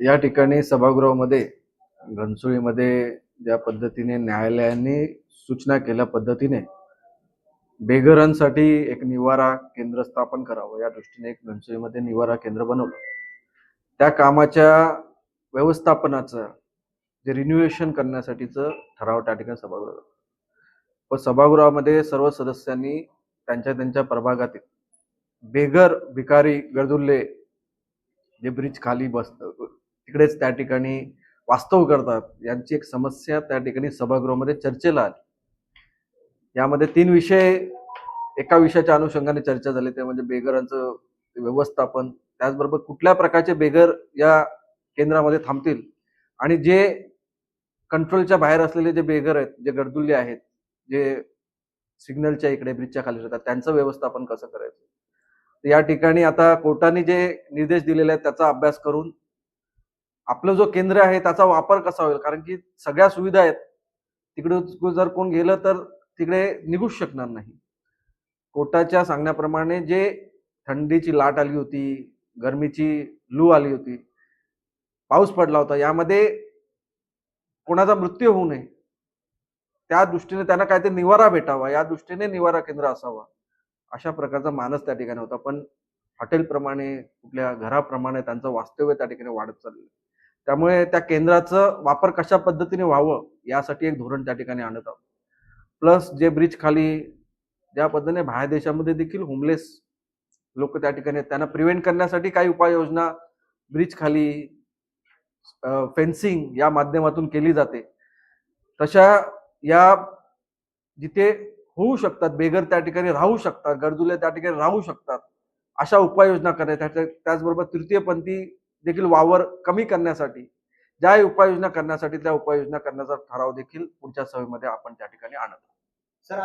या ठिकाणी सभागृहामध्ये घनसोळीमध्ये ज्या पद्धतीने न्यायालयाने सूचना केल्या पद्धतीने बेघरांसाठी एक निवारा केंद्र स्थापन करावं या दृष्टीने एक घनसोळीमध्ये निवारा केंद्र बनवलं. त्या कामाच्या व्यवस्थापनाचं जे रिन्युएशन करण्यासाठीचं ठराव त्या ठिकाणी सभागृहात, व सभागृहामध्ये सर्व सदस्यांनी त्यांच्या त्यांच्या प्रभागातील बेघर भिकारी गरजुल्ले जे ब्रिज खाली बसतात तिकडेच त्या ठिकाणी वास्तव करतात यांची एक समस्या त्या ठिकाणी सभागृहामध्ये चर्चेला आली. यामध्ये 3 विषय एका विषयाच्या अनुषंगाने चर्चा झाली, ते म्हणजे बेघरांचं व्यवस्थापन, त्याचबरोबर कुठल्या प्रकारचे बेघर या केंद्रामध्ये थांबतील आणि जे कंट्रोलच्या बाहेर असलेले जे बेघर आहेत, जे गरजुल्ले आहेत, जे सिग्नलच्या इकडे ब्रिजच्या खाली राहतात, त्यांचं व्यवस्थापन कसं करायचं. या ठिकाणी आता कोर्टाने जे निर्देश दिलेले आहेत त्याचा अभ्यास करून आपलं जो केंद्र आहे त्याचा वापर कसा होईल, कारण की सगळ्या सुविधा आहेत तिकडे जर कोण गेलं तर तिकडे निघूच शकणार नाही. कोर्टाच्या सांगण्याप्रमाणे जे थंडीची लाट आली होती, गरमीची लू आली होती, पाऊस पडला होता, यामध्ये कोणाचा मृत्यू होऊ नये त्या दृष्टीने त्यांना काहीतरी निवारा भेटावा या दृष्टीने निवारा केंद्र असावा अशा प्रकारचा मानस त्या ठिकाणी होता. पण हॉटेलप्रमाणे कुठल्या घराप्रमाणे त्यांचं वास्तव्य त्या ठिकाणी वाढत चाललं. त्यामुळे त्या केंद्राचं वापर कशा पद्धतीने व्हावं यासाठी एक धोरण त्या ठिकाणी आणत आहोत. प्लस जे ब्रिज खाली ज्या पद्धतीने बाहेर देशामध्ये देखील होमलेस लोक त्या ठिकाणी त्यांना प्रिव्हेंट करण्यासाठी काही उपाययोजना ब्रिज खाली फेन्सिंग या माध्यमातून केली जाते. तशा या जिथे होऊ शकतात, बेघर त्या ठिकाणी राहू शकतात, गरजुले त्या ठिकाणी राहू शकतात, अशा उपाययोजना करायच्या. त्याचबरोबर तृतीयपंथी देखील वावर कमी करण्यासाठी ज्या उपाययोजना करण्यासाठी त्या उपाययोजना करण्याचा ठराव देखील पुढच्या सभेमध्ये आपण त्या ठिकाणी आणत आहोत. सर